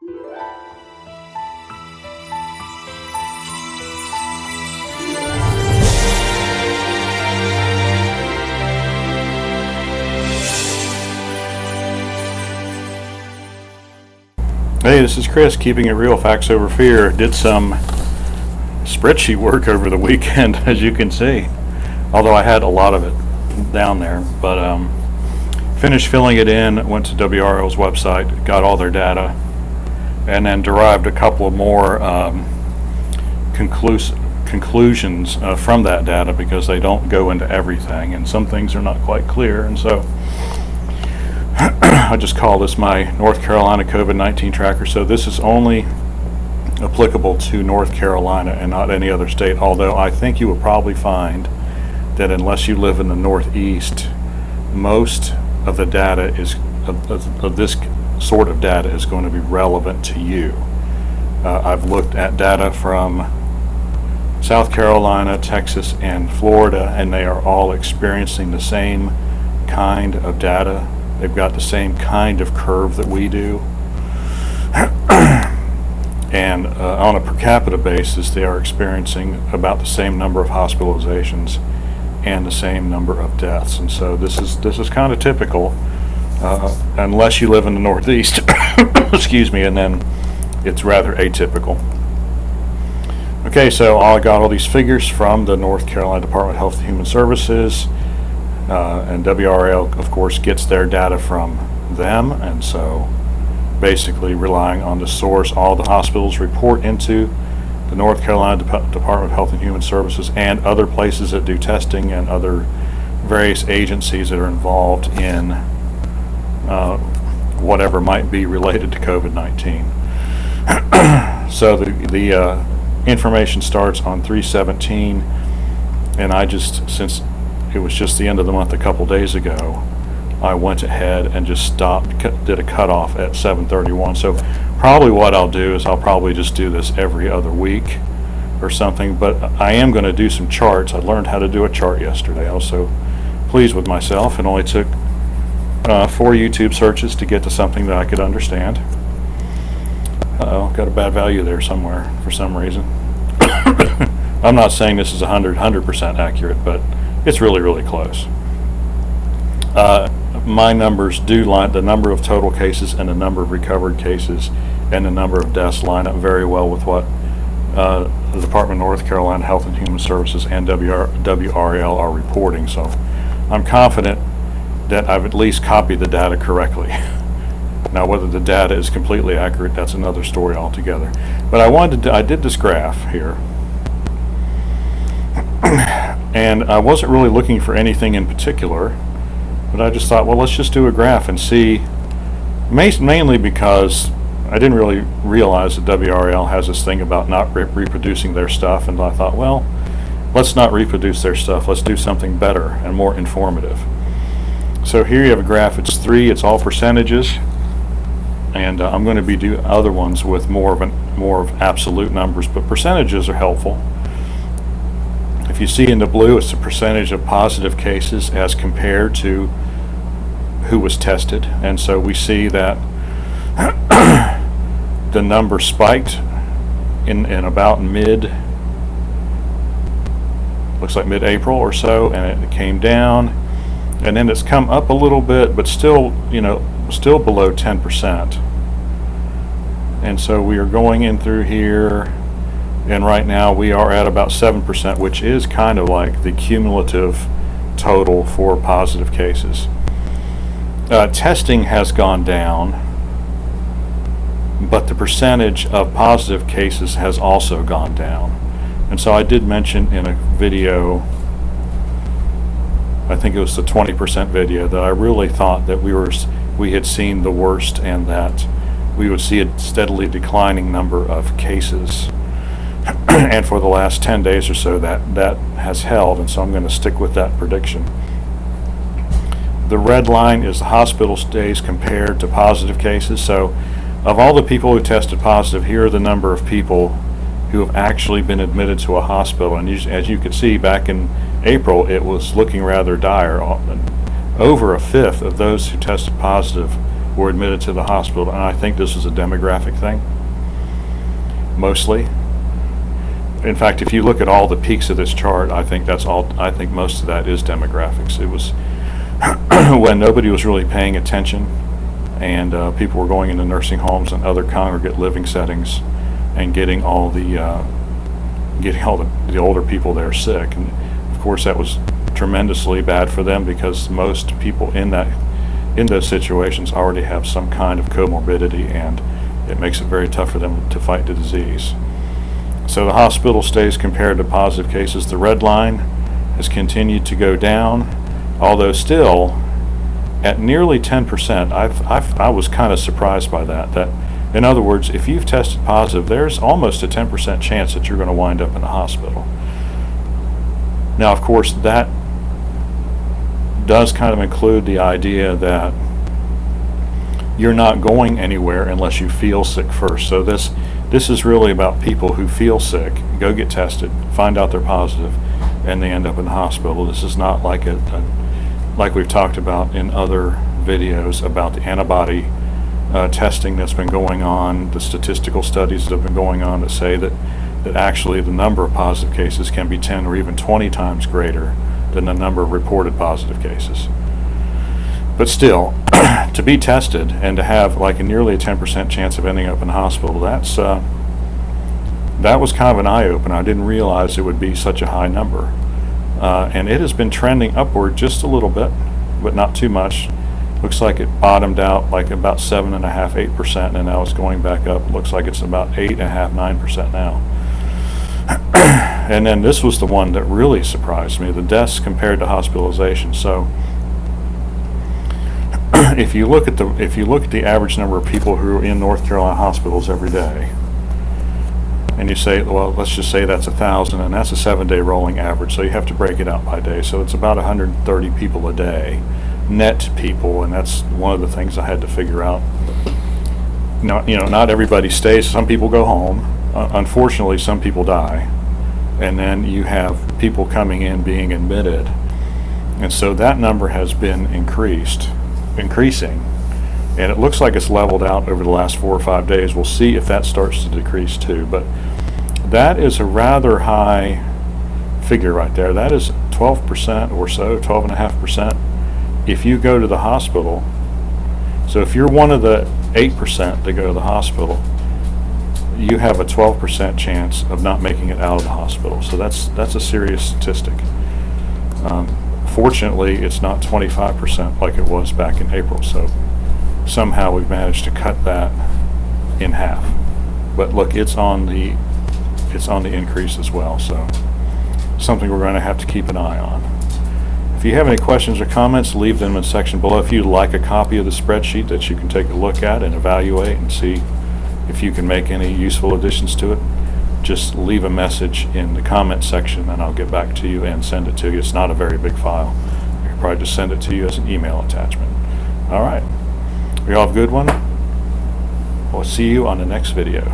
Hey, this is Chris, keeping it real, facts over fear. Did some spreadsheet work over the weekend, as you can see, although I had a lot of it down there, but finished filling it in, went to WRL's website, got all their data, and then derived a couple of more conclusions from that data, because they don't go into everything and some things are not quite clear. And so I just call this my North Carolina COVID-19 tracker. So this is only applicable to North Carolina and not any other state, although I think you will probably find that unless you live in the Northeast, most of the data is of this sort of data is going to be relevant to you. I've looked at data from South Carolina, Texas, and Florida, and they are all experiencing the same kind of data. They've got the same kind of curve that we do. And on a per capita basis, they are experiencing about the same number of hospitalizations and the same number of deaths. And so this is kind of typical, unless you live in the Northeast, excuse me, and then it's rather atypical. Okay, so I got all these figures from the North Carolina Department of Health and Human Services, and WRL, of course, gets their data from them, and so basically relying on the source, all the hospitals report into the North Carolina Department of Health and Human Services and other places that do testing and other various agencies that are involved in whatever might be related to COVID-19. So the information starts on 3/17, and I just, since it was just the end of the month a couple days ago, I went ahead and just stopped, did a cutoff at 7/31. So probably what I'll do is I'll probably just do this every other week or something, but I am going to do some charts. I learned how to do a chart yesterday. I was so pleased with myself. It only took 4 YouTube searches to get to something that I could understand. Uh-oh, got a bad value there somewhere for some reason. I'm not saying this is 100% accurate, but it's really, really close. My numbers do line, the number of total cases and the number of recovered cases and the number of deaths line up very well with what the Department of North Carolina Health and Human Services and WRL are reporting. So I'm confident that I've at least copied the data correctly. Now, whether the data is completely accurate, that's another story altogether. But I did this graph here, and I wasn't really looking for anything in particular, but I just thought, well, let's just do a graph and see, mainly because I didn't really realize that WRL has this thing about not reproducing their stuff, and I thought, well, let's not reproduce their stuff, let's do something better and more informative. So here you have a graph, it's 3, it's all percentages, and I'm going to be doing other ones with more of absolute numbers, but percentages are helpful. If you see in the blue, it's the percentage of positive cases as compared to who was tested, and so we see that the number spiked in about looks like mid-April or so, and it came down, and then it's come up a little bit, but still, still below 10%. And so we are going in through here, and right now we are at about 7%, which is kind of like the cumulative total for positive cases. Testing has gone down, but the percentage of positive cases has also gone down. And so I did mention in a video, I think it was the 20% video, that I really thought that we had seen the worst and that we would see a steadily declining number of cases. And for the last 10 days or so, that has held, and so I'm going to stick with that prediction. The red line is the hospital stays compared to positive cases. So of all the people who tested positive, here are the number of people who have actually been admitted to a hospital. And as you could see, back in April, it was looking rather dire. Over a fifth of those who tested positive were admitted to the hospital, and I think this is a demographic thing, mostly. In fact, if you look at all the peaks of this chart, I think most of that is demographics. It was when nobody was really paying attention, and people were going into nursing homes and other congregate living settings and getting all the older people there sick. And of course that was tremendously bad for them, because most people in those situations already have some kind of comorbidity, and it makes it very tough for them to fight the disease. So the hospital stays compared to positive cases. The red line has continued to go down, although still at nearly 10%. I was kind of surprised by that. In other words, if you've tested positive, there's almost a 10% chance that you're going to wind up in the hospital. Now, of course, that does kind of include the idea that you're not going anywhere unless you feel sick first. So this is really about people who feel sick, go get tested, find out they're positive, and they end up in the hospital. This is not like like we've talked about in other videos about the antibody testing that's been going on, the statistical studies that have been going on that say that actually the number of positive cases can be 10 or even 20 times greater than the number of reported positive cases. But still, to be tested and to have like nearly a 10% chance of ending up in the hospital, that was kind of an eye-opener. I didn't realize it would be such a high number. And it has been trending upward just a little bit, but not too much. Looks like it bottomed out like about 7.5%, 8%, and now it's going back up. Looks like it's about 8.5%, 9% now. And then this was the one that really surprised me, the deaths compared to hospitalization. So if you look at the average number of people who are in North Carolina hospitals every day, and you say, well, let's just say that's 1,000, and that's a 7-day rolling average, so you have to break it out by day. So it's about 130 people a day, net people, and that's one of the things I had to figure out. Not everybody stays. Some people go home. Unfortunately, some people die, and then you have people coming in being admitted, and so that number has been increasing, and it looks like it's leveled out over the last 4 or 5 days. We'll see if that starts to decrease too, but that is a rather high figure right there. That is 12% or so, 12.5%. If you go to the hospital, so if you're one of the 8% that go to the hospital, you have a 12% chance of not making it out of the hospital. So that's a serious statistic. Fortunately, it's not 25% like it was back in April. So somehow we've managed to cut that in half. But look, it's on the increase as well. So something we're going to have to keep an eye on. If you have any questions or comments, leave them in the section below. If you'd like a copy of the spreadsheet that you can take a look at and evaluate and see if you can make any useful additions to it, just leave a message in the comment section and I'll get back to you and send it to you. It's not a very big file. I can probably just send it to you as an email attachment. All right. You all have a good one. We'll see you on the next video.